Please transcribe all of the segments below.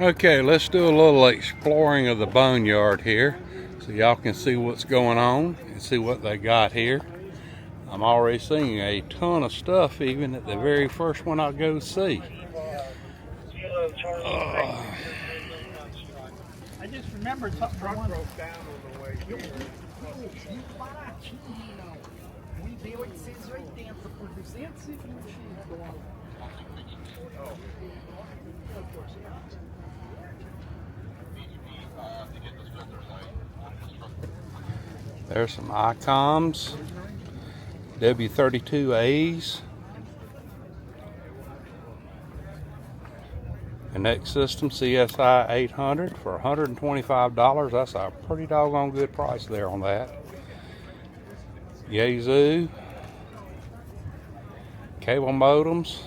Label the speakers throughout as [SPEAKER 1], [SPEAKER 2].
[SPEAKER 1] Okay, let's do a little exploring of the boneyard here so y'all can see what's going on and see what they got here. I'm already seeing a ton of stuff even at the very first one I go see.
[SPEAKER 2] I just remembered something broke down on the way here.
[SPEAKER 1] There's some ICOMs, W32As, Connect System CSI 800 for $125. That's a pretty doggone good price there on that. Yazoo, cable modems,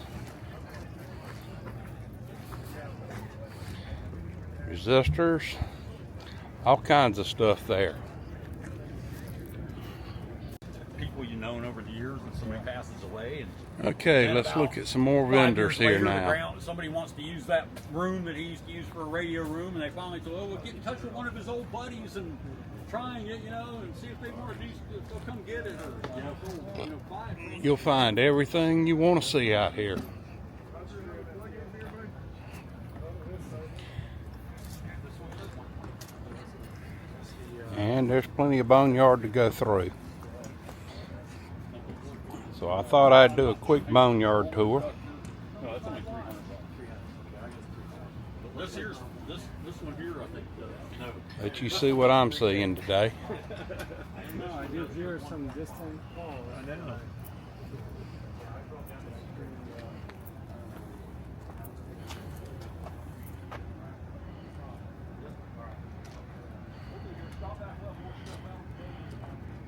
[SPEAKER 1] resistors, all kinds of stuff there.
[SPEAKER 3] People you've known over the years when somebody passes away. And
[SPEAKER 1] okay, let's look at some more vendors here now.
[SPEAKER 3] Somebody wants to use that room that he used to use for a radio room, and they finally said, "Oh, we'll get in touch with one of his old buddies and try and get, and see if they want to they'll come get it, or buy it."
[SPEAKER 1] You'll find everything you want to see out here. And there's plenty of boneyard to go through. So I thought I'd do a quick boneyard tour.
[SPEAKER 3] This one here, I think.
[SPEAKER 1] Let you see what I'm seeing today.
[SPEAKER 2] No, I did hear some distant call. I know.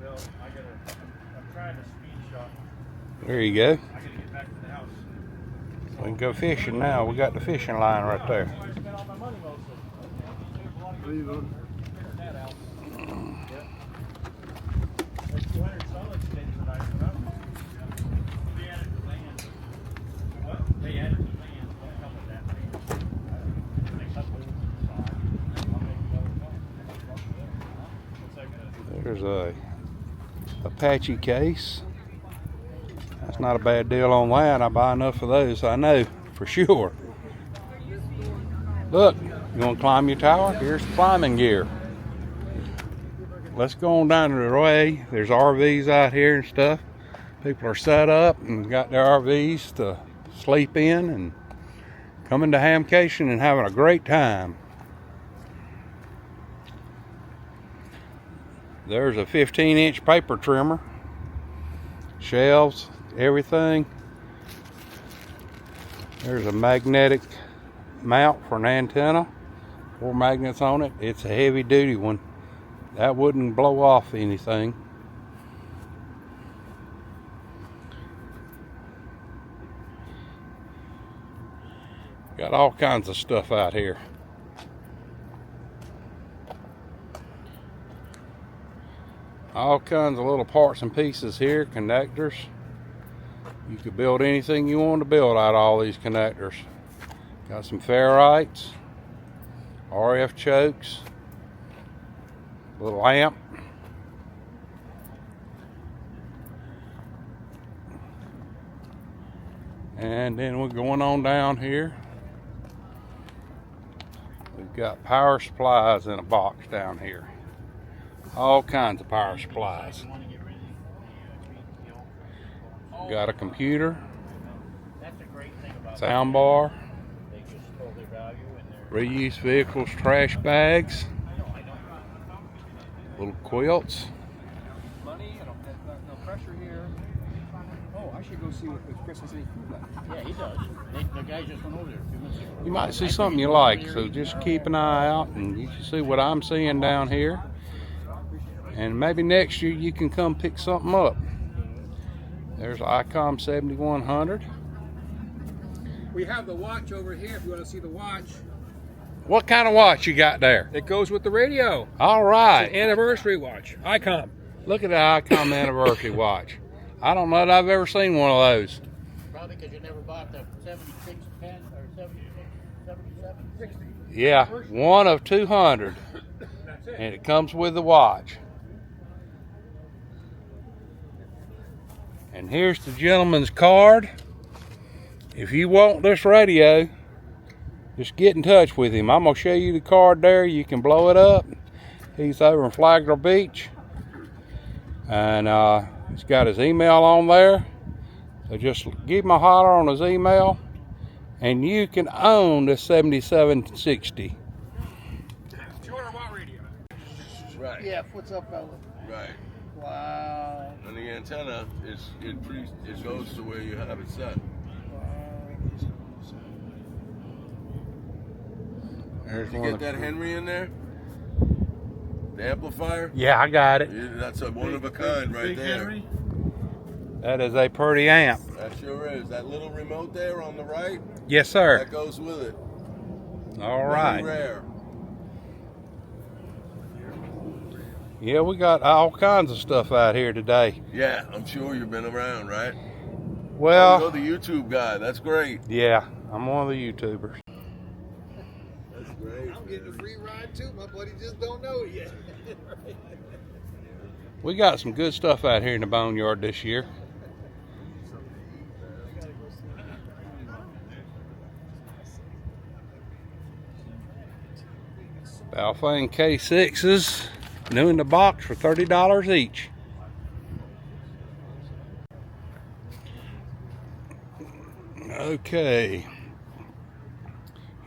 [SPEAKER 2] Well, I'm trying to speed shot.
[SPEAKER 1] There you go.
[SPEAKER 2] I gotta get back to the house.
[SPEAKER 1] We can go fishing now. We got the fishing line right there. There's a Apache case. That's not a bad deal on that. I buy enough of those, I know for sure. Look, you want to climb your tower? Here's climbing gear. Let's go on down to the way. There's RVs out here and stuff. People are set up and got their RVs to sleep in and coming to Hamcation and having a great time. There's a 15-inch paper trimmer, shelves, everything. There's a magnetic mount for an antenna, 4 magnets on it. It's a heavy duty one. That wouldn't blow off anything. Got all kinds of stuff out here. All kinds of little parts and pieces here, connectors. You could build anything you want to build out of all these connectors. Got some ferrites, RF chokes, little lamp. And then we're going on down here. We've got power supplies in a box down here. All kinds of power supplies. Got a computer, sound bar, reused vehicles, trash bags, little quilts.
[SPEAKER 2] Oh, I should go see what Chris has any food left.
[SPEAKER 4] Yeah, he does. The guy just went over there a few minutes ago.
[SPEAKER 1] You might see something you like, so just keep an eye out and you can see what I'm seeing down here. And maybe next year you can come pick something up. There's ICOM 7100.
[SPEAKER 2] We have the watch over here if you want to see the watch.
[SPEAKER 1] What kind of watch you got there?
[SPEAKER 2] It goes with the radio.
[SPEAKER 1] All right.
[SPEAKER 2] It's an anniversary watch. ICOM.
[SPEAKER 1] Look at the ICOM anniversary watch. I don't know that I've ever seen one of those.
[SPEAKER 4] Probably because you never bought the 7610 or 76, 77, 60.
[SPEAKER 1] Yeah, one of 200.
[SPEAKER 2] That's it.
[SPEAKER 1] And it comes with the watch. And here's the gentleman's card. If you want this radio, just get in touch with him. I'm going to show you the card there. You can blow it up. He's over in Flagler Beach. And he's got his email on there. So just give him a holler on his email. And you can own the 7760.
[SPEAKER 2] 200 watt radio.
[SPEAKER 5] Right.
[SPEAKER 4] Yeah, what's up, fella?
[SPEAKER 5] Right.
[SPEAKER 4] Wow.
[SPEAKER 5] And the antenna it goes to where you have it set.
[SPEAKER 1] There's
[SPEAKER 5] Did you
[SPEAKER 1] one
[SPEAKER 5] get that Henry in there? The amplifier?
[SPEAKER 1] Yeah, I got it.
[SPEAKER 5] Yeah, that's a one of a kind right there.
[SPEAKER 1] That is a pretty amp.
[SPEAKER 5] That sure is. That little remote there on the right,
[SPEAKER 1] Yes, sir.
[SPEAKER 5] that goes with it.
[SPEAKER 1] All
[SPEAKER 5] Very
[SPEAKER 1] right.
[SPEAKER 5] rare.
[SPEAKER 1] Yeah, we got all kinds of stuff out here today.
[SPEAKER 5] Yeah, I'm sure you've been around, right?
[SPEAKER 1] Well,
[SPEAKER 5] You're the YouTube guy. That's great.
[SPEAKER 1] yeah, I'm one of the YouTubers.
[SPEAKER 5] That's great.
[SPEAKER 6] I'm getting a free ride too. My buddy just don't know it yet.
[SPEAKER 1] We got some good stuff out here in the boneyard this year. Balfang K6s, new in the box for $30 each. Okay,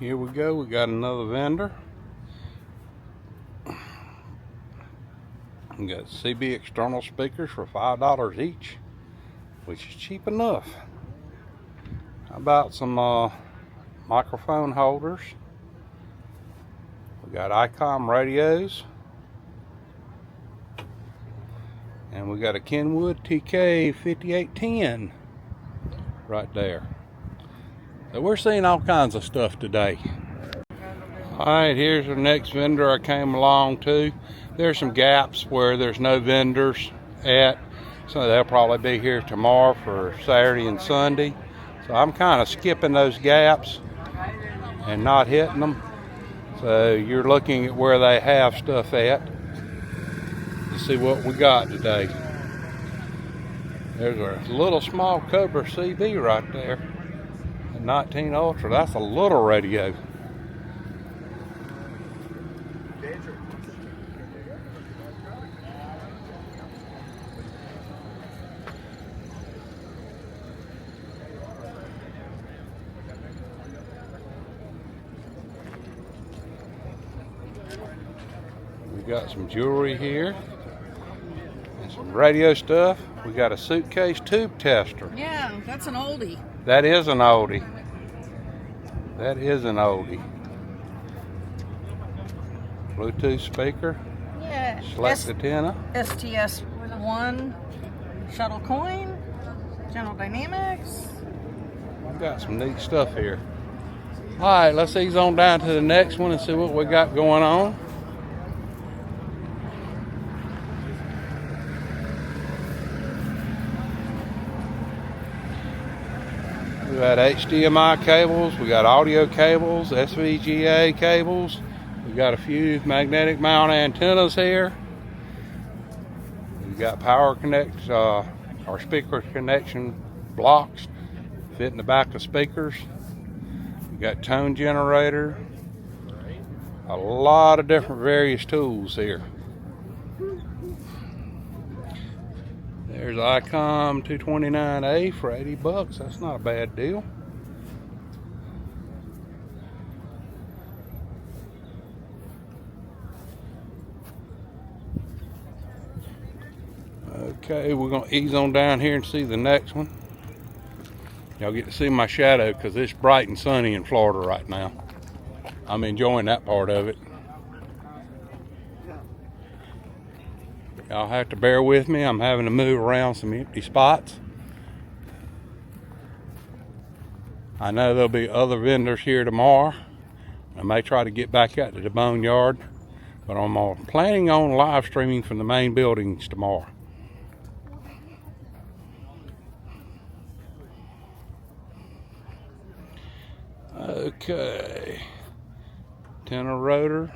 [SPEAKER 1] here we go. We got another vendor. We got CB external speakers for $5 each, which is cheap enough. How about some microphone holders? We got ICOM radios. And we got a Kenwood TK 5810 right there. So we're seeing all kinds of stuff today. Alright, here's our next vendor I came along to. There's some gaps where there's no vendors at. So they'll probably be here tomorrow for Saturday and Sunday. So I'm kind of skipping those gaps and not hitting them. So you're looking at where they have stuff at to see what we got today. There's a little small Cobra CB right there. A 19 Ultra. That's a little radio. We got some jewelry here and some radio stuff. We got a suitcase tube tester.
[SPEAKER 7] Yeah, that's an oldie.
[SPEAKER 1] That is an oldie. That is an oldie. Bluetooth speaker.
[SPEAKER 7] Yeah.
[SPEAKER 1] Select antenna.
[SPEAKER 7] STS-1 shuttle coin. General Dynamics.
[SPEAKER 1] We got some neat stuff here. All right, let's ease on down to the next one and see what we got going on. We got HDMI cables, we got audio cables, SVGA cables. We got a few magnetic mount antennas here. We got power connect, our speaker connection blocks fit in the back of speakers. We got tone generator. A lot of different various tools here. There's ICOM 229A for $80. That's not a bad deal. Okay, we're going to ease on down here and see the next one. Y'all get to see my shadow because it's bright and sunny in Florida right now. I'm enjoying that part of it. Y'all have to bear with me. I'm having to move around some empty spots. I know there'll be other vendors here tomorrow. I may try to get back out to the boneyard, but I'm planning on live streaming from the main buildings tomorrow. Okay. Tenor rotor.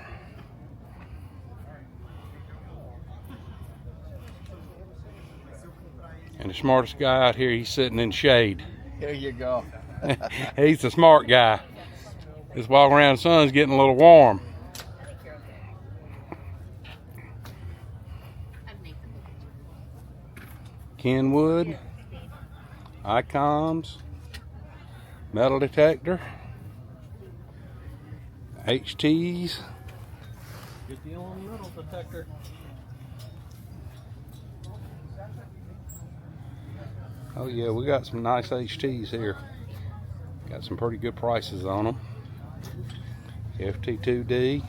[SPEAKER 1] And the smartest guy out here, he's sitting in shade.
[SPEAKER 6] There you go.
[SPEAKER 1] He's the smart guy. Just walking around, the sun's getting a little warm. Kenwood, Icons, metal detector, HTs.
[SPEAKER 3] Good deal on the metal detector.
[SPEAKER 1] Oh yeah, we got some nice HTs here. Got some pretty good prices on them. FT2D.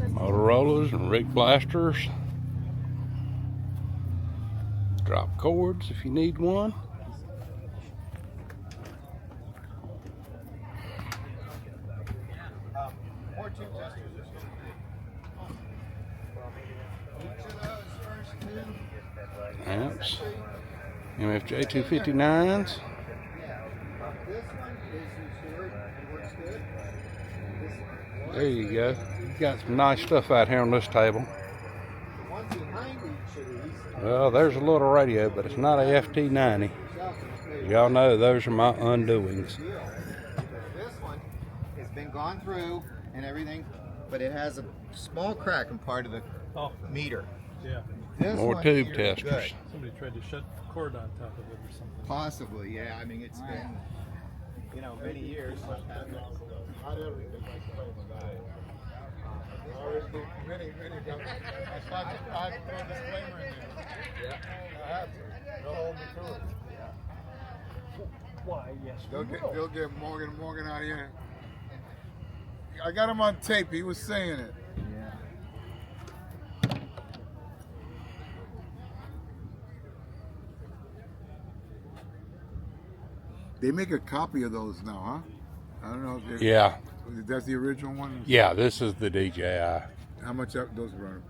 [SPEAKER 1] Motorola's and rig blasters. Drop cords if you need one.
[SPEAKER 6] More tube testers. Each of those first two.
[SPEAKER 1] Amps. MFJ 259s.
[SPEAKER 6] This one is restored and works good. This one,
[SPEAKER 1] There you go. You got some nice stuff out here on this table.
[SPEAKER 6] the ones behind each of these.
[SPEAKER 1] Well, there's a little radio, but it's not a FT90. Y'all know those are my undoings.
[SPEAKER 6] This one has been gone through and everything, but it has a small crack in part of the meter.
[SPEAKER 3] Yeah.
[SPEAKER 6] This
[SPEAKER 1] More
[SPEAKER 6] one
[SPEAKER 1] tube
[SPEAKER 6] here is
[SPEAKER 1] testers.
[SPEAKER 6] good.
[SPEAKER 3] Somebody tried to shut the cord on top of it or something.
[SPEAKER 6] Possibly, yeah. I mean, it's been, many years.
[SPEAKER 3] Why, yes.
[SPEAKER 8] They'll get Morgan out here. I got him on tape. He was saying it. They make a copy of those now, huh? I don't know if
[SPEAKER 1] Yeah,
[SPEAKER 8] that's the original one.
[SPEAKER 1] yeah, this is the DJI.
[SPEAKER 8] How much are those run?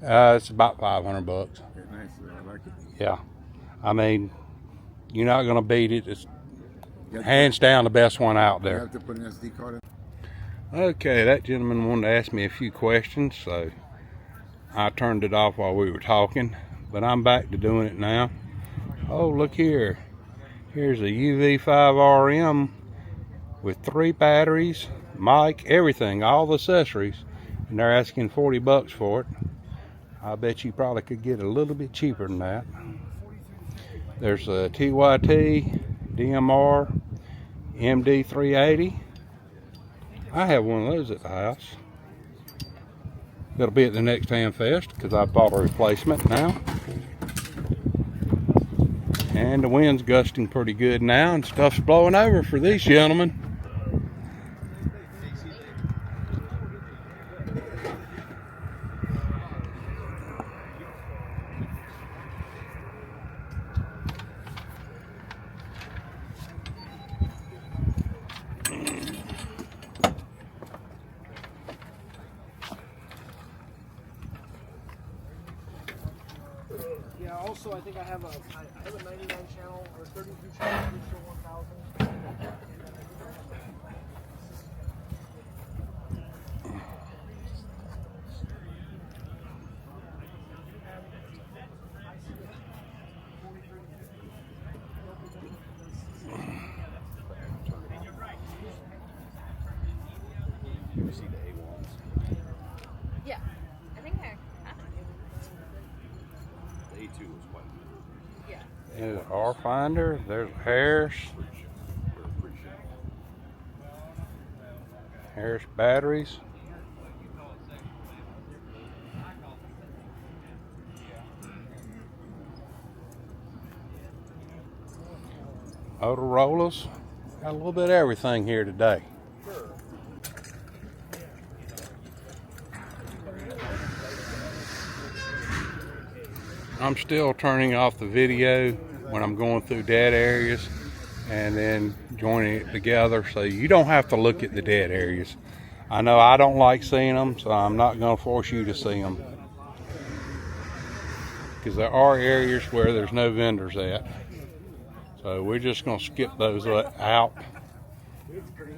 [SPEAKER 1] It's about $500.
[SPEAKER 8] Okay, nice. I like it.
[SPEAKER 1] Yeah, I mean, you're not gonna beat it. It's
[SPEAKER 8] You have
[SPEAKER 1] hands down the best one out
[SPEAKER 8] to, you
[SPEAKER 1] there.
[SPEAKER 8] have to put an SD card in.
[SPEAKER 1] Okay, that gentleman wanted to ask me a few questions, so I turned it off while we were talking, but I'm back to doing it now. Oh, look here. Here's a UV5RM with 3 batteries, mic, everything, all the accessories, and they're asking $40 for it. I bet you probably could get a little bit cheaper than that. There's a TYT, DMR, MD380. I have one of those at the house. It'll be at the next Ham Fest because I bought a replacement now. And the wind's gusting pretty good now and stuff's blowing over for these gentlemen.
[SPEAKER 2] Yeah, also, I think I have a 99 channel or 32 channel digital 1000.
[SPEAKER 5] You ever see the A1s?
[SPEAKER 7] Yeah, I think I.
[SPEAKER 5] The A2 was quite good.
[SPEAKER 7] Yeah.
[SPEAKER 1] There's an R finder, there's Harris. Harris batteries. Motorola's. Got a little bit of everything here today. I'm still turning off the video when I'm going through dead areas and then joining it together so you don't have to look at the dead areas. I know I don't like seeing them, so I'm not going to force you to see them, because there are areas where there's no vendors at. So we're just going to skip those out,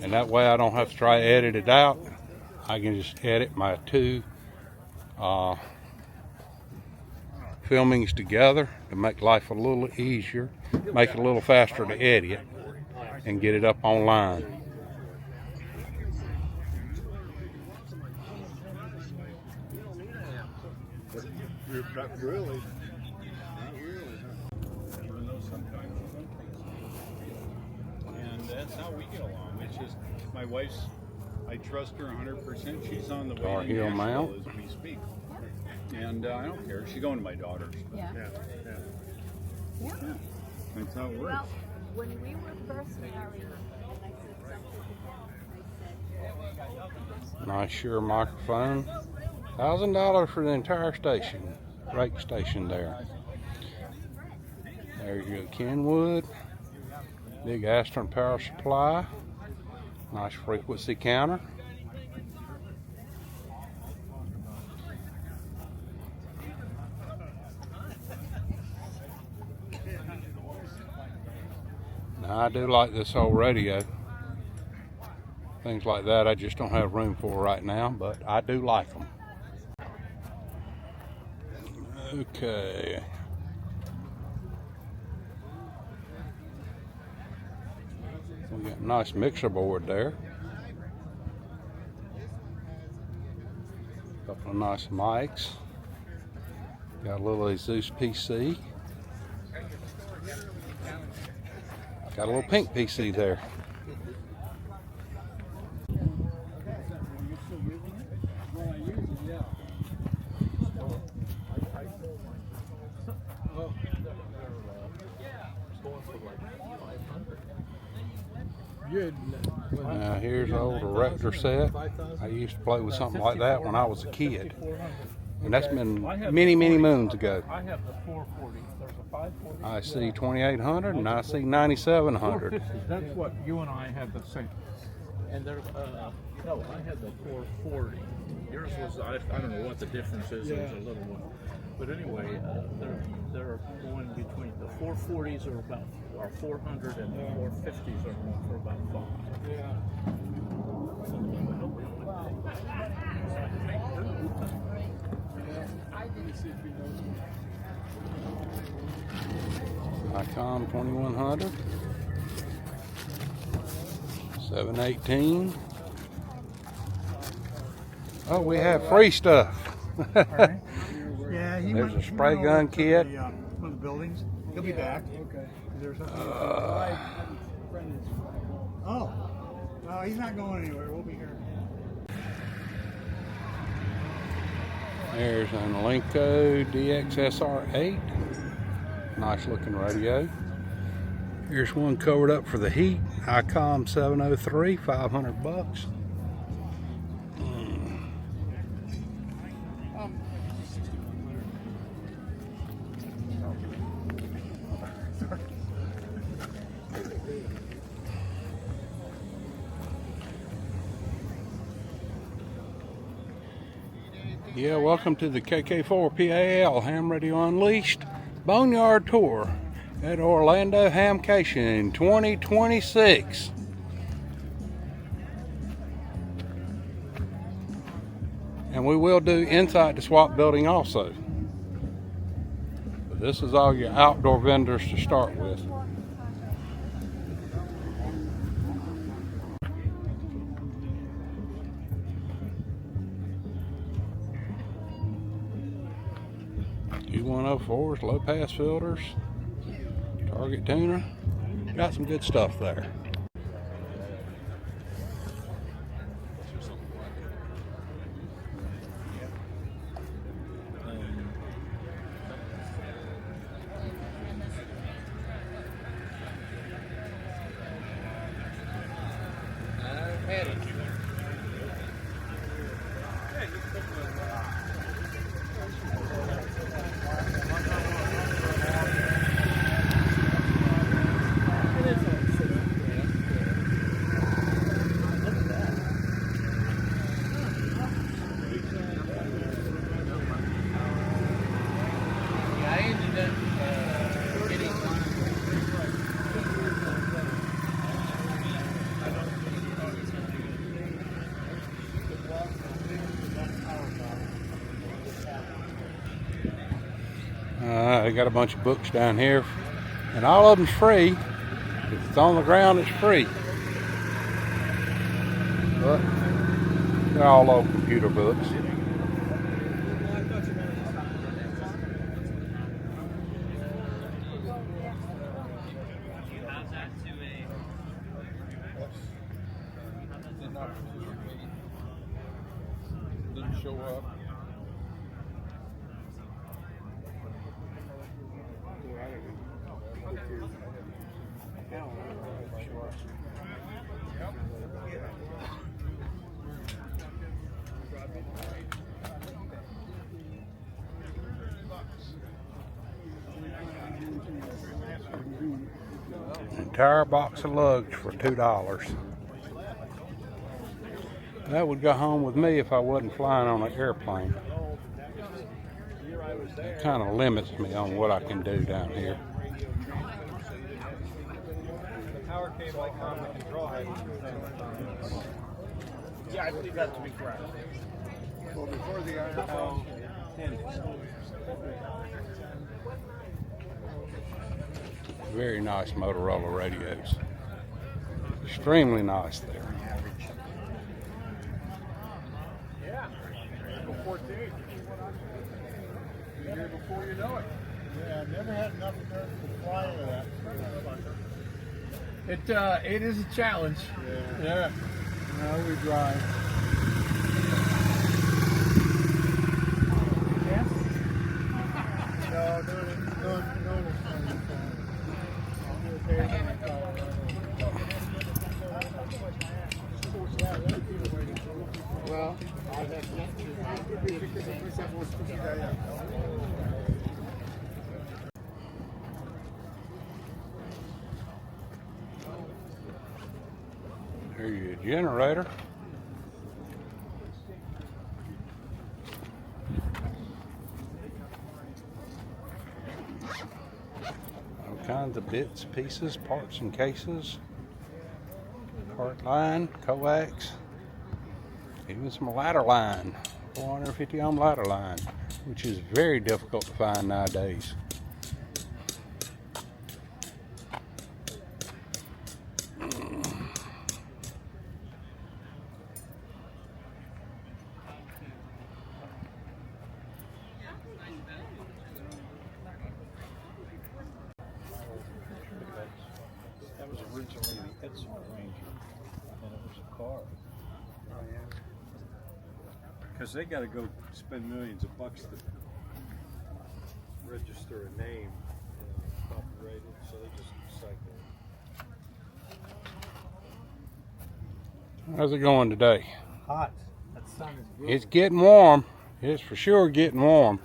[SPEAKER 1] and that way I don't have to try to edit it out. I can just edit my two filmings together to make life a little easier, make it a little faster to edit, and get it up online.
[SPEAKER 8] Not really.
[SPEAKER 3] And that's how we get along. It's just my wife's, I trust her 100%. She's on the way
[SPEAKER 1] Tar
[SPEAKER 3] to
[SPEAKER 1] Heel
[SPEAKER 3] Nashville
[SPEAKER 1] mount.
[SPEAKER 3] as we speak. And I don't care. She's going to my daughter's.
[SPEAKER 7] Yeah.
[SPEAKER 3] Yeah. That's how it works.
[SPEAKER 7] Well, when we were first married, and I said something to him, I said,
[SPEAKER 1] Nice Shure microphone. $1,000 for the entire station, rake station there. There's your Kenwood, big Astron power supply, nice frequency counter. Now I do like this whole radio. Things like that I just don't have room for right now, but I do like them. Okay. We got a nice mixer board there. Couple of nice mics. Got a little Zeus PC. Got a little pink PC there. Now here's an old erector set. I used to play with something like that when I was a kid. And that's been many, many moons ago.
[SPEAKER 2] I have the 440. There's a 540.
[SPEAKER 1] I see 2800 and I see 9700.
[SPEAKER 2] That's what you and I had the same. And there's no, I had the 440. Yours was I don't know what the difference is. It was a little one. But anyway, they're going between the 440s are about 400 and the 450s are going for about 5. Yeah.
[SPEAKER 1] ICOM 2100, 718. Oh, we have free stuff.
[SPEAKER 9] Yeah, he
[SPEAKER 1] There's
[SPEAKER 9] went,
[SPEAKER 1] a spray gun kit.
[SPEAKER 9] one of the buildings. He'll be back. Okay. There's oh, no, he's not going anywhere. We'll be here.
[SPEAKER 1] There's an Alinco DXSR8. Nice looking radio. Here's one covered up for the heat. ICOM 703, 500 bucks. Yeah, welcome to the KK4 PAL Ham Radio Unleashed Boneyard Tour at Orlando Hamcation 2026. And we will do inside the swap building also. But this is all your outdoor vendors to start with. U104s, low pass filters, target tuner. Got some good stuff there. They got a bunch of books down here, and all of them's free. If it's on the ground, it's free. But they're all old computer books.
[SPEAKER 5] Didn't show up.
[SPEAKER 1] Entire box of lugs for $2. That would go home with me if I wasn't flying on an airplane. It kind of limits me on what I can do down here.
[SPEAKER 3] Yeah, I believe that to be correct.
[SPEAKER 8] Well, before the iron.
[SPEAKER 1] Very nice Motorola radios. Extremely nice there.
[SPEAKER 3] Yeah. Go 14. Be here before you know it.
[SPEAKER 8] Yeah, I've never had enough nerve to fly over that.
[SPEAKER 3] It is a challenge.
[SPEAKER 8] Yeah.
[SPEAKER 3] No, we drive.
[SPEAKER 8] Well,
[SPEAKER 1] Here's your generator. All kinds of bits, pieces, parts and cases. Cart line, coax, even some ladder line, 450 ohm ladder line, which is very difficult to find nowadays.
[SPEAKER 3] That was originally the Edson Ranger, and it was a car. Because they got to go spend millions of bucks to register a name, copyrighted, so they just recycle it.
[SPEAKER 1] How's it going today?
[SPEAKER 9] Hot. That sun is good.
[SPEAKER 1] It's getting warm. It's for sure getting warm.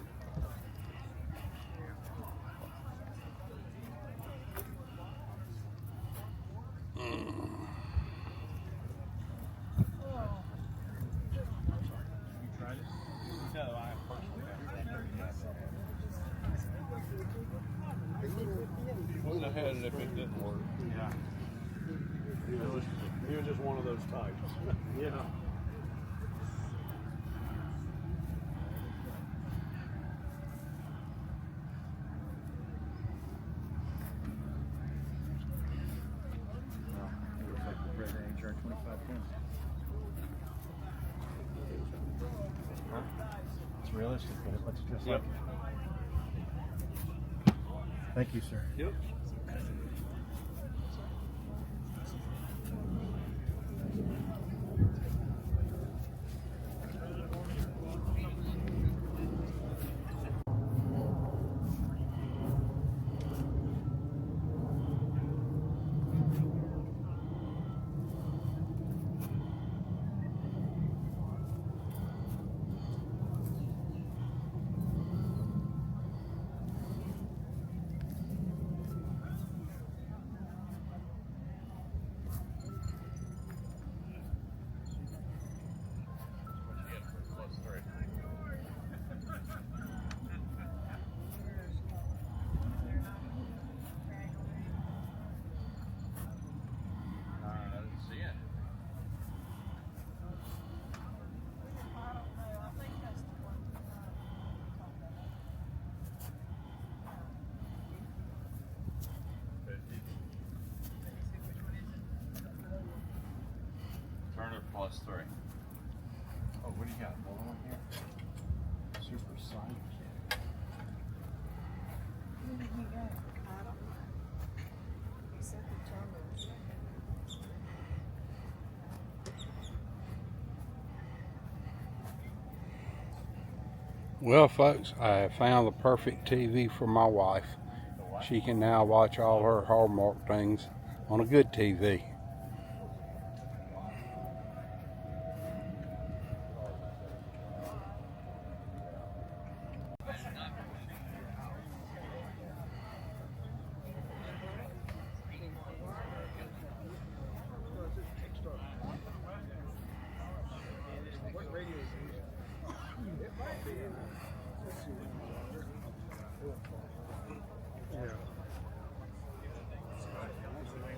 [SPEAKER 5] Wouldn't have had it if it didn't work.
[SPEAKER 3] Yeah. He was just one of those types. Yeah. Looks like the Fred HR 2510. Huh? It's realistic, but it looks just like it. Thank you, sir. Yep.
[SPEAKER 5] plus 3.
[SPEAKER 2] Oh, what do you got? Another one here? Super Sonic.
[SPEAKER 7] What did he got? I don't know. Except the terminals.
[SPEAKER 1] Well, folks, I have found the perfect TV for my wife. She can now watch all her Hallmark things on a good TV.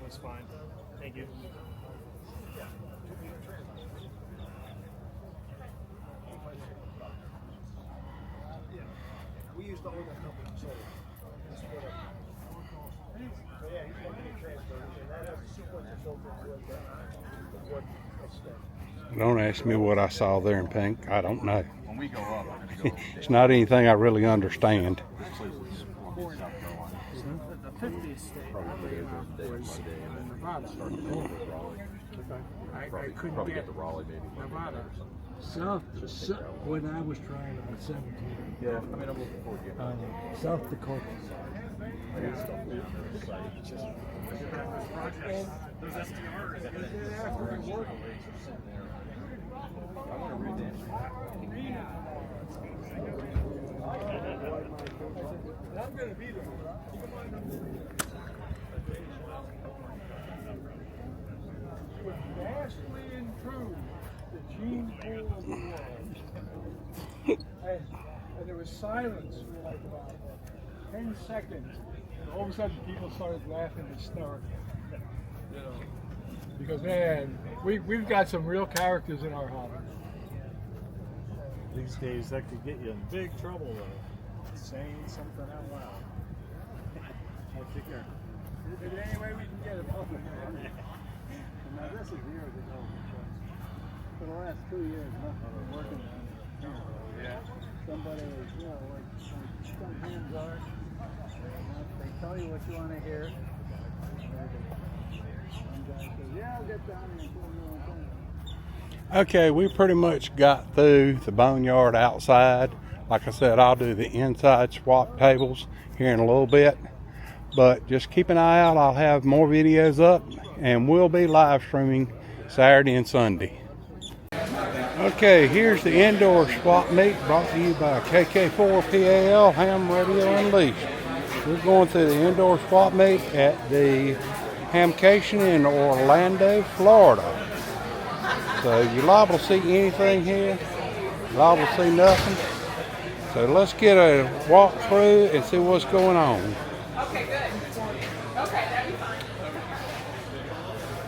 [SPEAKER 10] Was fine. Thank you.
[SPEAKER 9] We used to own that company, so it's split up. So yeah, he's going to get transferred, and that has a sequence of filters with what extent.
[SPEAKER 1] Don't ask me what I saw there in pink. I don't know.
[SPEAKER 5] When we go up, we're going to go.
[SPEAKER 1] It's not anything I really understand.
[SPEAKER 10] The 50s state was in Nevada. I couldn't get the Raleigh, maybe. Nevada.
[SPEAKER 9] South, when I was trying at 17.
[SPEAKER 5] Yeah, I mean, I'm looking forward to getting
[SPEAKER 9] South Dakota.
[SPEAKER 10] There's SDRs.
[SPEAKER 5] I want to read that.
[SPEAKER 9] I'm going to be there. Would vastly improve the gene pool of the world. And there was silence for like about 10 seconds. And all of a sudden people started laughing hysterically. You know, because man, we've got some real characters in our hobby.
[SPEAKER 10] These days, that could get you in big trouble, though. Saying something out loud. I figure.
[SPEAKER 9] Is there any way we can get it public? Now this is years ago. For the last 2 years, nothing was working on it.
[SPEAKER 10] Yeah.
[SPEAKER 9] Somebody was, you know, like some hands are. They tell you what you want to hear. One guy says, yeah, I'll get down here and put it on thing.
[SPEAKER 1] Okay, we pretty much got through the boneyard outside. Like I said, I'll do the inside swap tables here in a little bit. But just keep an eye out. I'll have more videos up, and we'll be live streaming Saturday and Sunday. Okay, here's the indoor swap meet brought to you by KK4 PAL Ham Radio Unleashed. We're going through the indoor swap meet at the Hamcation in Orlando, Florida. So you're liable to see anything here, liable to see nothing. So let's get a walk through and see what's going on.
[SPEAKER 11] Okay, good. Okay, that'd be fine.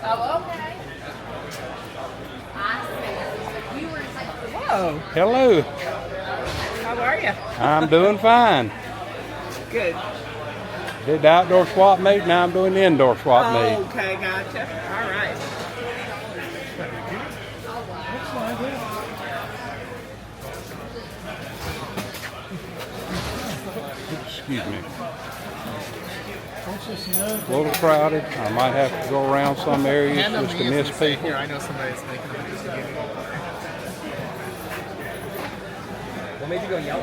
[SPEAKER 11] Oh, okay. Whoa.
[SPEAKER 1] Hello.
[SPEAKER 11] How are you?
[SPEAKER 1] I'm doing fine.
[SPEAKER 11] Good.
[SPEAKER 1] Did the outdoor swap meet, now I'm doing the indoor swap meet.
[SPEAKER 11] Okay, gotcha. All right.
[SPEAKER 1] Excuse me. A little crowded. I might have to go around some areas just to miss people.
[SPEAKER 12] Here, I know somebody's making a video. Well, maybe go yell.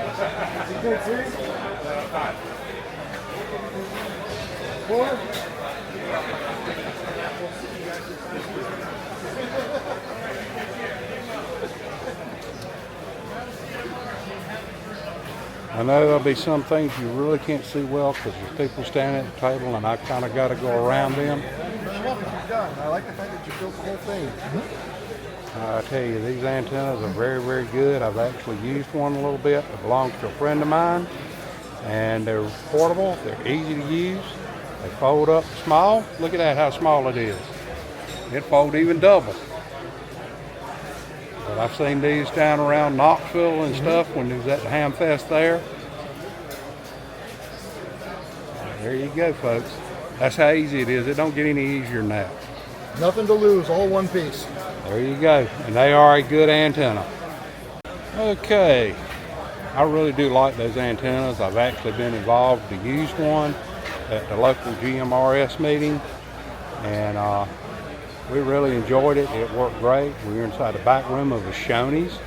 [SPEAKER 1] I know there'll be some things you really can't see well because there's people standing at the table and I kind of got to go around them.
[SPEAKER 9] I like the fact that you built the whole thing.
[SPEAKER 1] I tell you, these antennas are very, very good. I've actually used one a little bit. It belongs to a friend of mine. And they're portable. They're easy to use. They fold up small. Look at that, how small it is. It folds even double. But I've seen these down around Knoxville and stuff when they was at the Ham Fest there. There you go, folks. That's how easy it is. It don't get any easier than that.
[SPEAKER 9] Nothing to lose, all one piece.
[SPEAKER 1] There you go. And they are a good antenna. Okay. I really do like those antennas. I've actually been involved to use one at the local GMRS meeting. And we really enjoyed it. It worked great. We were inside the back room of a Shoney's.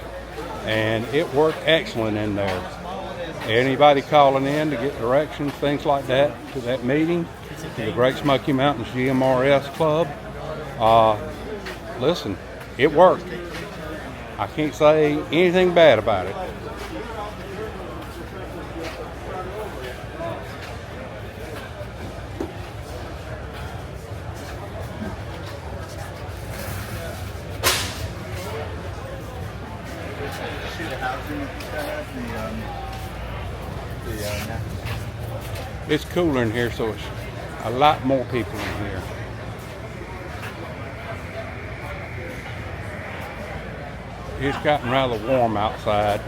[SPEAKER 1] And it worked excellent in there. Anybody calling in to get directions, things like that, to that meeting, to the Great Smoky Mountains GMRS Club, listen, it worked. I can't say anything bad about it. It's cooler in here, so it's a lot more people in here. It's gotten rather warm outside,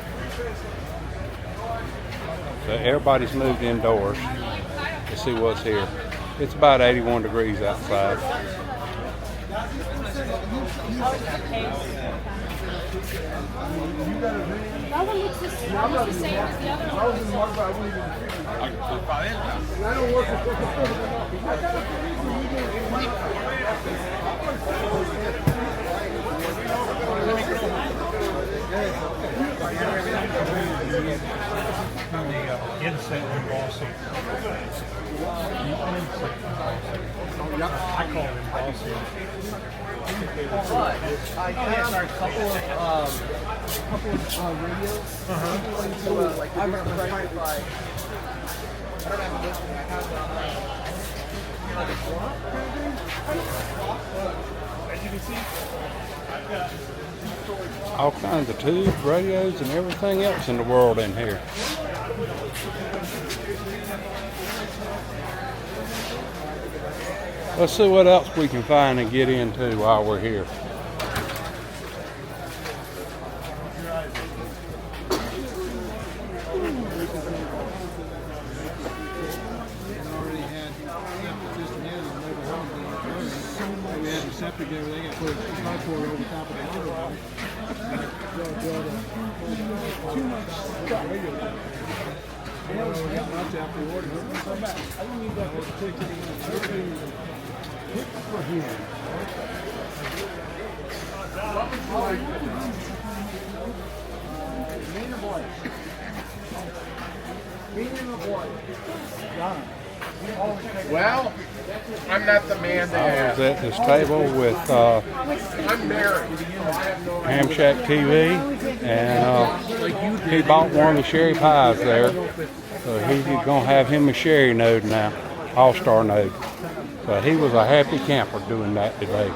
[SPEAKER 1] so everybody's moved indoors to see what's here. It's about 81 degrees outside.
[SPEAKER 7] That one looks the same as the other one.
[SPEAKER 9] Inset embossing. I call it embossing.
[SPEAKER 12] But I have a couple of radios. Like I'm gonna try to buy. I don't have this one. I have as you can see, I've got
[SPEAKER 1] All kinds of tubes, radios, and everything else in the world in here. Let's see what else we can find and get into while we're here.
[SPEAKER 9] Septic there, they got to put a carport over top of the motor. Too much stuff. Much after order. Come back. I don't need that particular for him. Medium boy. Medium boy. John.
[SPEAKER 8] Well, I'm not the man to
[SPEAKER 1] I was
[SPEAKER 8] ask.
[SPEAKER 1] at this table with
[SPEAKER 8] I'm married.
[SPEAKER 1] Hamcation TV, and he bought one of the sherry pies there. So he's gonna have him a sherry node now, all-star node. So he was a happy camper doing that today.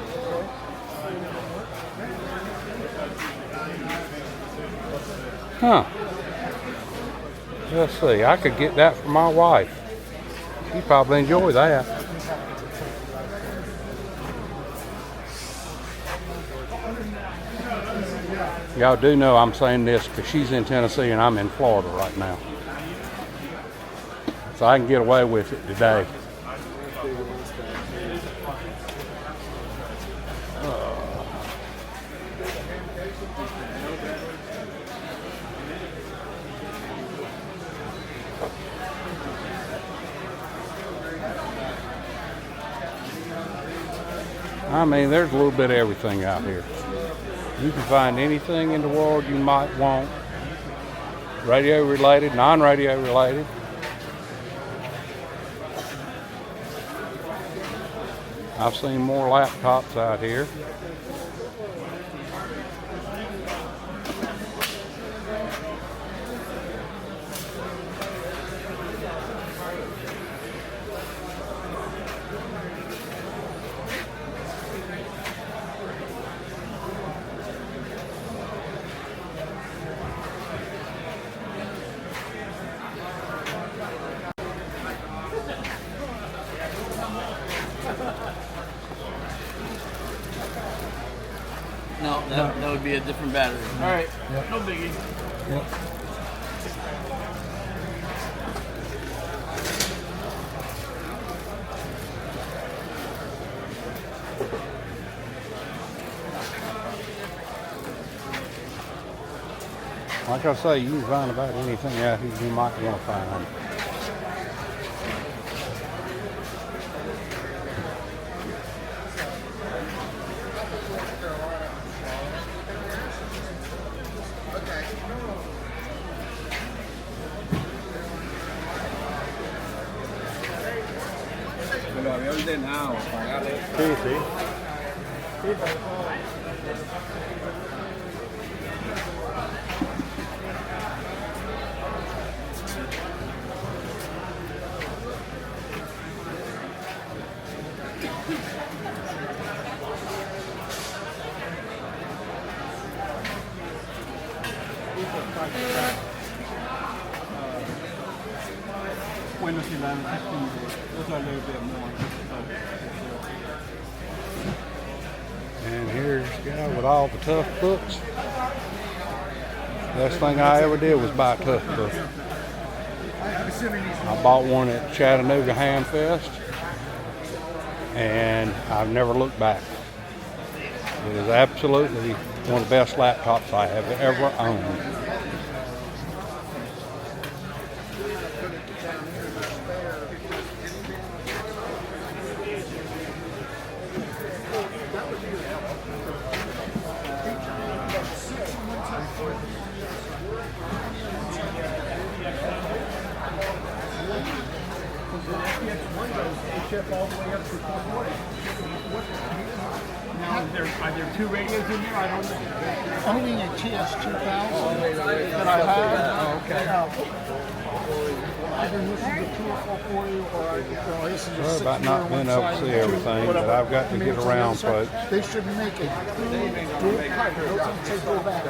[SPEAKER 1] Huh. Let's see, I could get that for my wife. She'd probably enjoy that. Y'all do know I'm saying this because she's in Tennessee and I'm in Florida right now. So I can get away with it today. I mean, there's a little bit of everything out here. You can find anything in the world you might want. Radio related, non-radio related. I've seen more laptops out here.
[SPEAKER 12] No, that would be a different battery. All right, no biggie.
[SPEAKER 1] Yep. Like I say, you can find about anything out here you might want to find. Sí, sí.
[SPEAKER 3] Windows 11, 15, those are a little bit more.
[SPEAKER 1] And here's the guy with all the tough books. Best thing I ever did was buy a tough book. I bought one at Chattanooga Ham Fest, and I've never looked back. It is absolutely one of the best laptops I have ever owned.
[SPEAKER 3] Now, are there two radios in there? I don't know.
[SPEAKER 12] Only a TS2000 that I have.
[SPEAKER 3] Oh, okay.
[SPEAKER 12] Either listen to 2 or 440 or I listen to
[SPEAKER 1] Sorry about not being able to see everything, but I've got to get around, folks.
[SPEAKER 12] They should make a good pipe. Don't go back.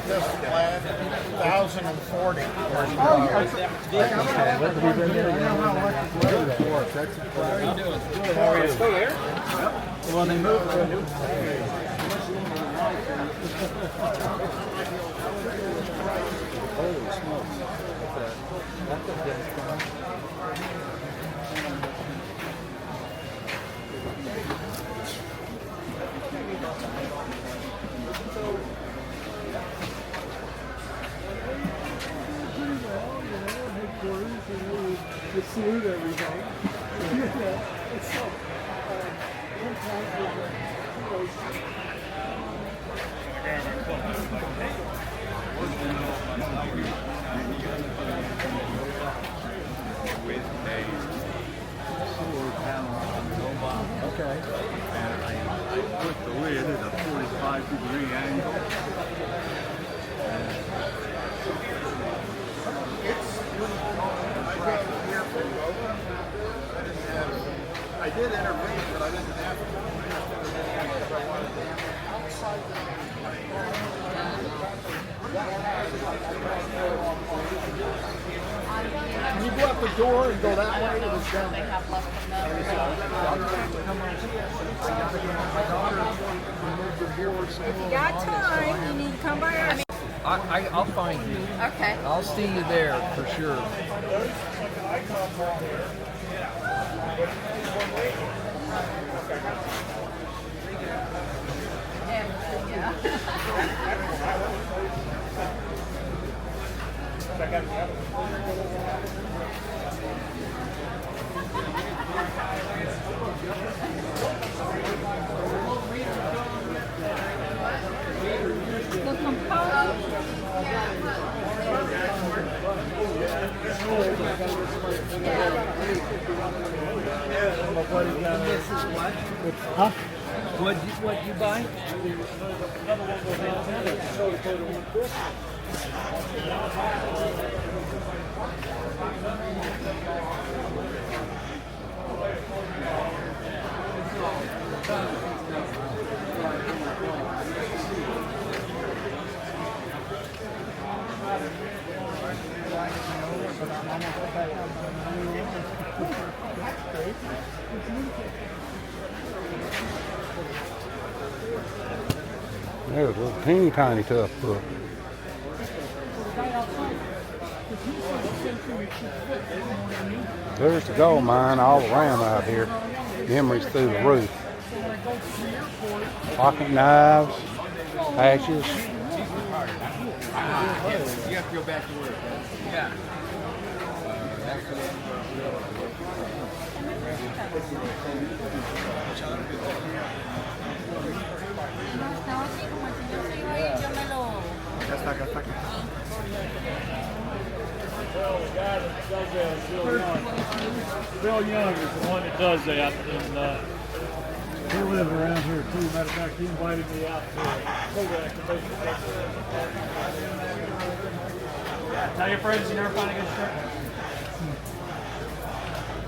[SPEAKER 12] Just flat 1040.
[SPEAKER 3] How are you? Still there? Well, they moved to a new
[SPEAKER 12] Holy smokes. That's a big one.
[SPEAKER 9] It's smooth everything. It's so,
[SPEAKER 3] with a solar panel on the bottom.
[SPEAKER 9] okay.
[SPEAKER 3] And I put the lid at a 45-degree angle. I did intervene, but I didn't have to.
[SPEAKER 12] When you go out the door and go that way, it was down there.
[SPEAKER 7] If you got time, you need to come by our
[SPEAKER 12] I'll find you.
[SPEAKER 7] Okay.
[SPEAKER 12] I'll see you there for sure.
[SPEAKER 9] Huh?
[SPEAKER 12] What'd you buy?
[SPEAKER 1] There's a little teeny tiny tough book. There's the gold mine all around out here. Memories through the roof. Pocket knives, Patches.
[SPEAKER 6] You have to go back to work.
[SPEAKER 3] Yeah.
[SPEAKER 10] Well, the guy that does that is Bill Young. Bill Young is the one that does that, and he lives around here too. Matter of fact, he invited me out to Kodak to make
[SPEAKER 9] Tell your friends you never find a good stripper.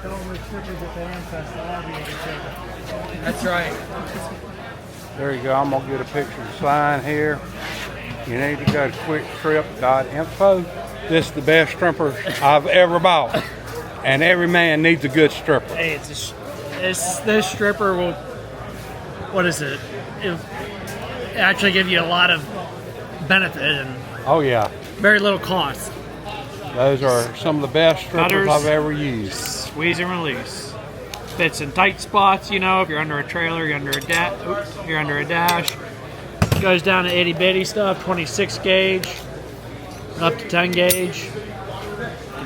[SPEAKER 9] Tell them which strippers at the Amfest, they'll be a good stripper.
[SPEAKER 12] That's right.
[SPEAKER 1] There you go. I'm going to get a picture of the sign here. You need to go to quickstrip.info. This is the best stripper I've ever bought. And every man needs a good stripper.
[SPEAKER 9] Hey, this stripper will, what is it? It'll actually give you a lot of benefit and
[SPEAKER 1] Oh yeah.
[SPEAKER 9] very little cost.
[SPEAKER 1] Those are some of the best strippers
[SPEAKER 9] Cutters.
[SPEAKER 1] I've ever used.
[SPEAKER 9] Squeeze and release. Fits in tight spots, you know, if you're under a trailer, you're under a dash. Goes down to itty bitty stuff, 26 gauge, up to 10 gauge.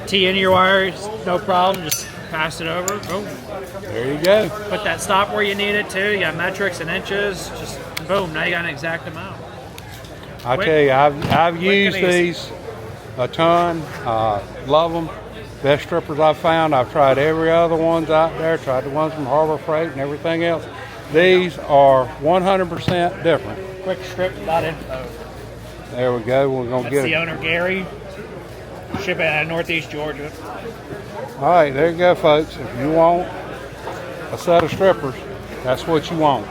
[SPEAKER 9] Tee into your wires, no problem, just pass it over, boom.
[SPEAKER 1] There you go.
[SPEAKER 9] Put that stop where you need it too, you got metrics and inches, just boom, now you got an exact amount.
[SPEAKER 1] I tell you, I've used these a ton, love them. Best strippers I've found. I've tried every other ones out there, tried the ones from Harbor Freight and everything else. These are 100% different.
[SPEAKER 9] Quickstrip.info.
[SPEAKER 1] There we go. We're going to
[SPEAKER 9] That's
[SPEAKER 1] get
[SPEAKER 9] the
[SPEAKER 1] it.
[SPEAKER 9] owner, Gary. Ship it out of Northeast Georgia.
[SPEAKER 1] All right, there you go, folks. If you want a set of strippers, that's what you want.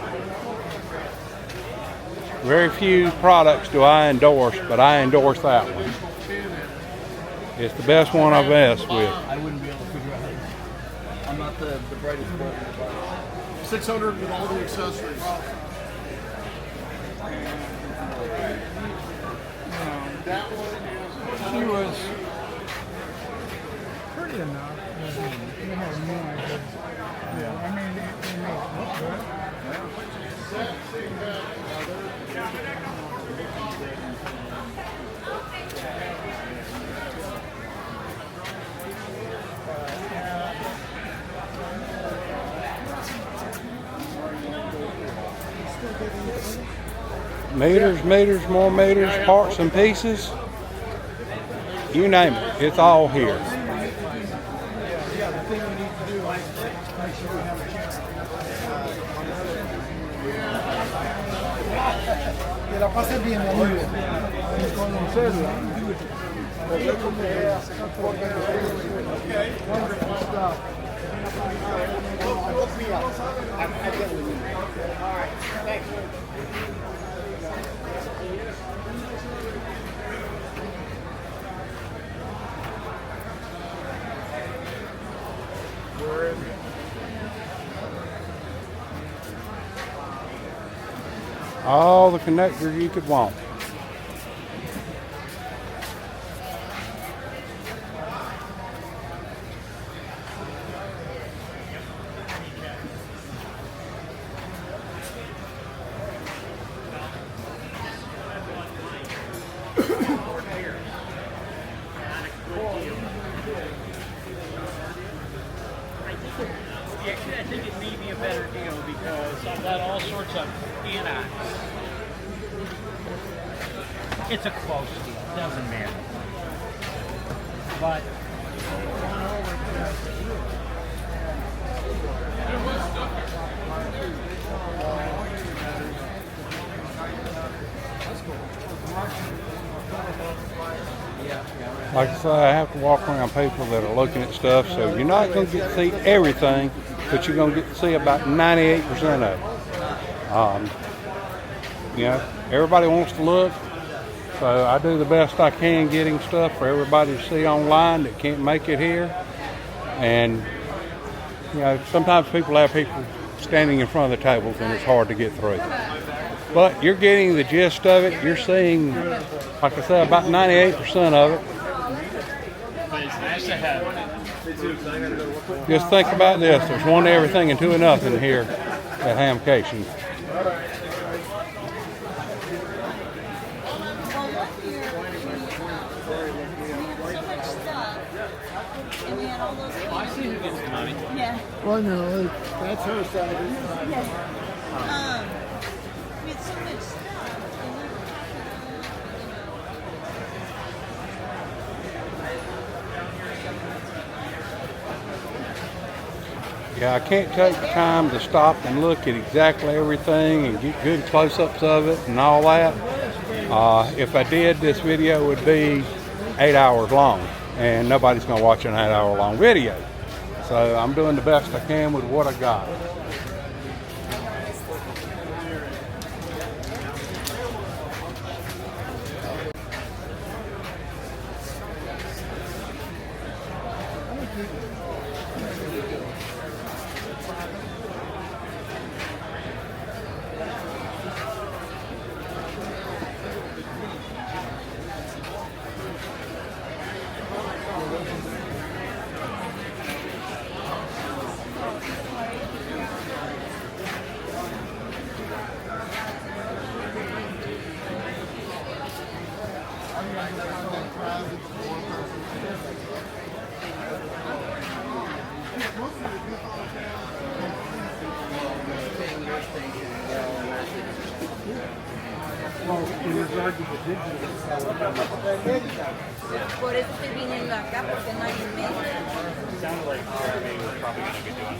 [SPEAKER 1] Very few products do I endorse, but I endorse that one. It's the best one I've messed with.
[SPEAKER 12] I wouldn't be able to figure out. I'm not the brightest bulb in the box. 600 with all the accessories.
[SPEAKER 9] She was pretty enough. You have no idea. Yeah, I mean, it made it look
[SPEAKER 1] Meters, more meters, parts and pieces. You name it, it's all here.
[SPEAKER 12] La pasé bien, amigo. Wonderful stuff. Look me up. I get with you. All right. Thank you.
[SPEAKER 1] All the connectors you could want.
[SPEAKER 3] I think it may be a better deal because I've got all sorts of anions. It's a close deal, doesn't matter. But
[SPEAKER 1] Like I say, I have to walk around people that are looking at stuff, so you're not going to get to see everything, but you're going to get to see about 98% of it. You know, everybody wants to look, so I do the best I can getting stuff for everybody to see online that can't make it here. And, you know, sometimes people have people standing in front of the tables and it's hard to get through. But you're getting the gist of it. You're seeing, like I said, about 98% of it.
[SPEAKER 3] it's nice to have.
[SPEAKER 1] Just think about this. There's one to everything and two of nothing here at Hamcation.
[SPEAKER 7] And we had all those.
[SPEAKER 2] I see who gets the money.
[SPEAKER 7] Yeah.
[SPEAKER 8] Well, no, that's her side.
[SPEAKER 7] Yeah. We had so much stuff. And we were
[SPEAKER 1] Yeah, I can't take the time to stop and look at exactly everything and get good close-ups of it and all that. If I did, this video would be 8 hours long, and nobody's going to watch an 8-hour long video. So I'm doing the best I can with what I got.
[SPEAKER 7] Por eso estoy viniendo acá, porque no hay en medio.
[SPEAKER 10] Sounded like Jeremy was probably going to be doing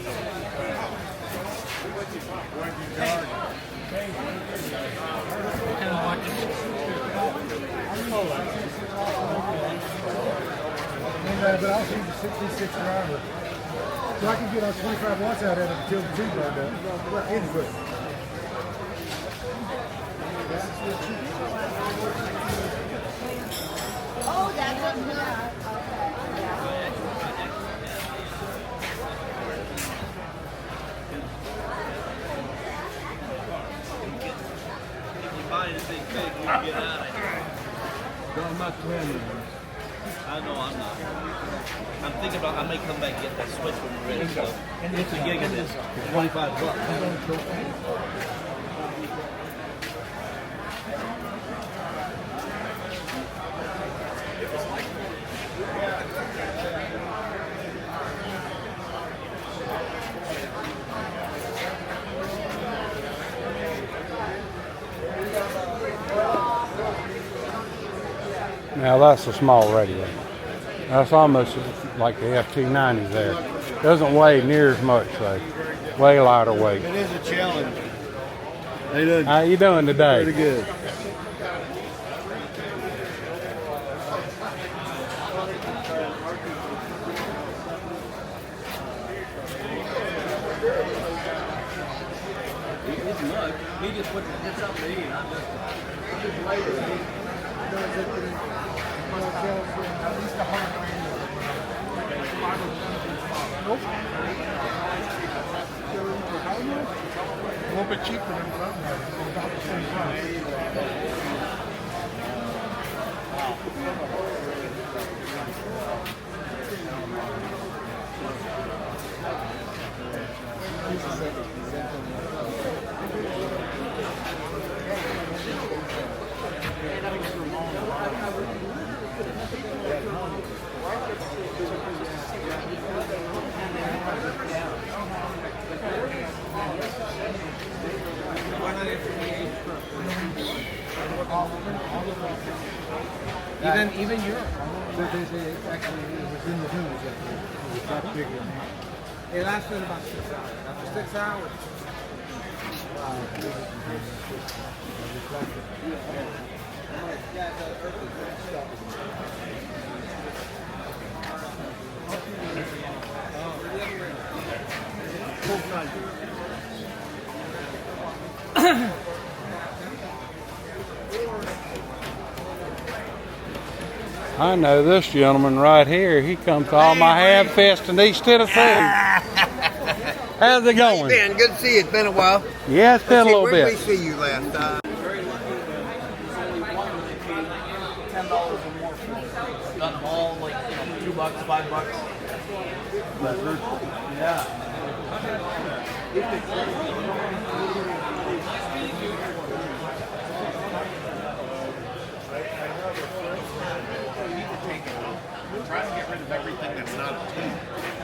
[SPEAKER 9] But I'll shoot the 66 rounder. So I can get our 25 watts out of it until the tree burned up. It's good.
[SPEAKER 7] Oh, that's up here.
[SPEAKER 5] No, I'm not planning.
[SPEAKER 13] I know I'm not. I'm thinking about I may come back and get that switch when we're ready. So it's a gig of this for $25.
[SPEAKER 1] Now that's a small radio. That's almost like the FT90 there. Doesn't weigh near as much though. Way lighter weight.
[SPEAKER 6] It is a challenge.
[SPEAKER 1] How you doing today?
[SPEAKER 6] Pretty good.
[SPEAKER 13] He just put it's up to me, and I'm just later.
[SPEAKER 9] A little bit cheaper than the about the same price.
[SPEAKER 12] Even Europe. They actually it was in the news that it was that big. It lasted about 6 hours. After 6 hours.
[SPEAKER 1] I know this gentleman right here. He comes to all my ham fest in East Tennessee. How's it going?
[SPEAKER 6] Ben, good to see you. It's been a while.
[SPEAKER 1] Yeah, it's been a little
[SPEAKER 6] Where
[SPEAKER 1] bit.
[SPEAKER 6] did we see you last time?
[SPEAKER 13] $10 or more for it. Got them all like $2, $5. Yeah.
[SPEAKER 14] try to get rid of everything that's not a tube.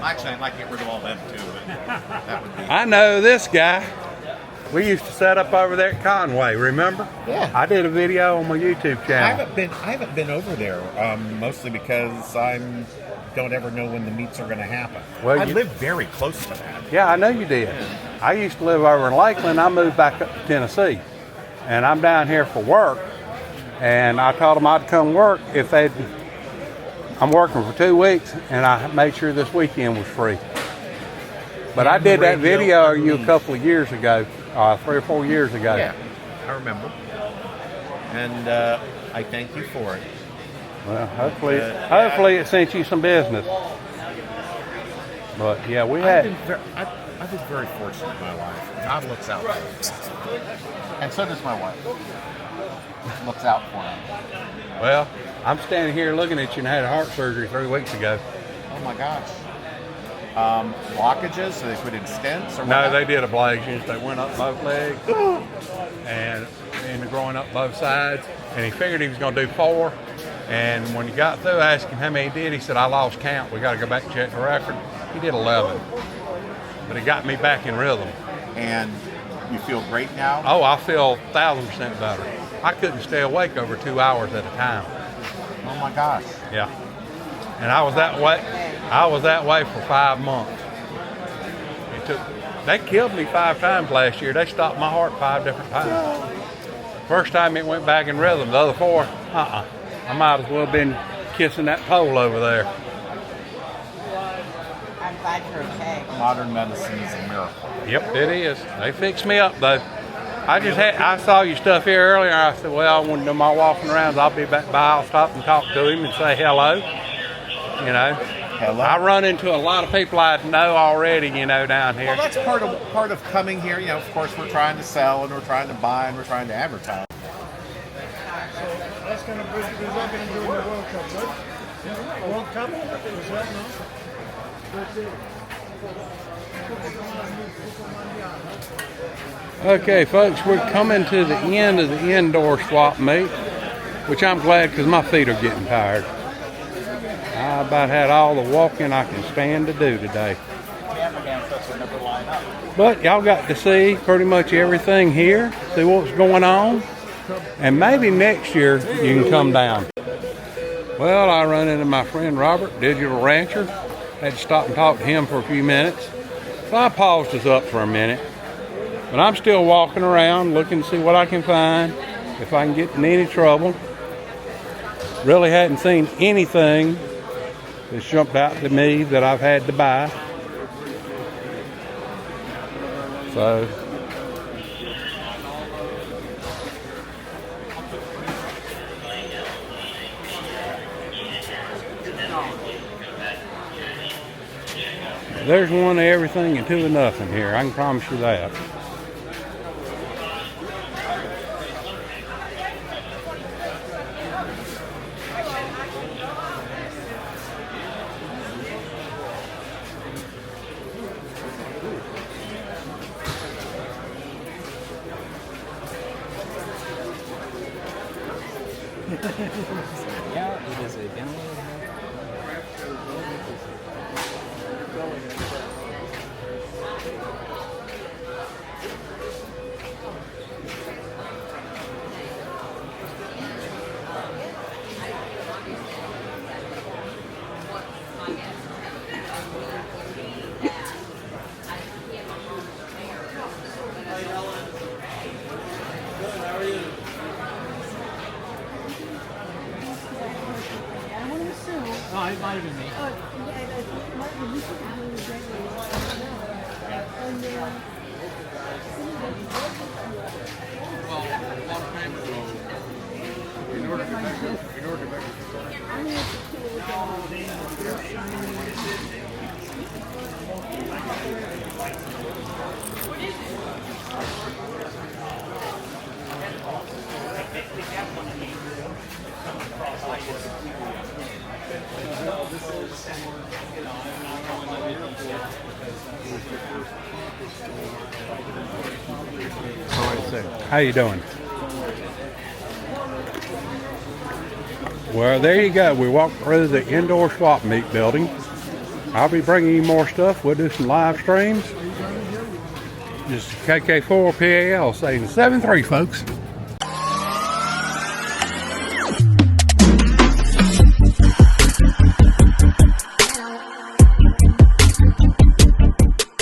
[SPEAKER 14] Actually, I'd like to get rid of all them too, but that would be.
[SPEAKER 1] I know this guy. We used to set up over there at Conway, remember?
[SPEAKER 14] Yeah.
[SPEAKER 1] I did a video on my YouTube channel.
[SPEAKER 14] I haven't been over there, mostly because don't ever know when the meets are going to happen.
[SPEAKER 1] Well,
[SPEAKER 14] I live very close to that.
[SPEAKER 1] Yeah, I know you did. I used to live over in Lakeland. I moved back up to Tennessee. And I'm down here for work. And I told them I'd come work if they'd... I'm working for 2 weeks, and I made sure this weekend was free. But I did that video of you a couple of years ago, 3 or 4 years ago.
[SPEAKER 14] Yeah, I remember. And I thank you for it.
[SPEAKER 1] Well, hopefully it sent you some business. But yeah, we had.
[SPEAKER 14] I've been very fortunate in my life. God looks out for me. And so does my wife. Looks out for me.
[SPEAKER 1] Well, I'm standing here looking at you and I had a heart surgery 3 weeks ago.
[SPEAKER 14] Oh my gosh. Blockages? So they put in stents? Or
[SPEAKER 1] no, they did ablations. They went up both legs and they're growing up both sides. And he figured he was going to do 4. And when he got through, I asked him how many he did. He said, I lost count. We got to go back and check the record. He did 11. But it got me back in rhythm.
[SPEAKER 14] And you feel great now?
[SPEAKER 1] Oh, I feel 1,000% better. I couldn't stay awake over 2 hours at a time.
[SPEAKER 14] Oh my gosh.
[SPEAKER 1] Yeah. And I was that way. I was that way for 5 months. They killed me 5 times last year. They stopped my heart 5 different times. First time it went back in rhythm. The other 4, I might as well have been kissing that pole over there.
[SPEAKER 11] I'm glad you're okay.
[SPEAKER 14] Modern medicine is a miracle.
[SPEAKER 1] Yep, it is. They fixed me up though. I saw your stuff here earlier. I said, well, I want to do my walking around. I'll be back by. I'll stop and talk to him and say hello. You know.
[SPEAKER 14] Hello.
[SPEAKER 1] I run into a lot of people I know already, you know, down here.
[SPEAKER 14] Well, that's part of coming here. You know, of course, we're trying to sell and we're trying to buy and we're trying to advertise.
[SPEAKER 9] That's going to be resulting in doing the World Cup, right? World Cup? Is that no? That's it.
[SPEAKER 1] Okay, folks, we're coming to the end of the indoor swap meet, which I'm glad because my feet are getting tired. I about had all the walking I can stand to do today. But y'all got to see pretty much everything here, see what's going on, and maybe next year you can come down. Well, I run into my friend Robert, Digital Rancher. Had to stop and talk to him for a few minutes. So I paused us up for a minute. But I'm still walking around looking to see what I can find, if I can get in any trouble. Really hadn't seen anything that's jumped out to me that I've had to buy. So there's one of everything and 2 of nothing here. I can promise you that.
[SPEAKER 15] Ja, it is a download.
[SPEAKER 10] No, it might have been me.
[SPEAKER 1] How you doing? Well, there you go. We walked through the indoor swap meet building. I'll be bringing you more stuff. We'll do some live streams. Just KK4 PAL saying 7-3, folks.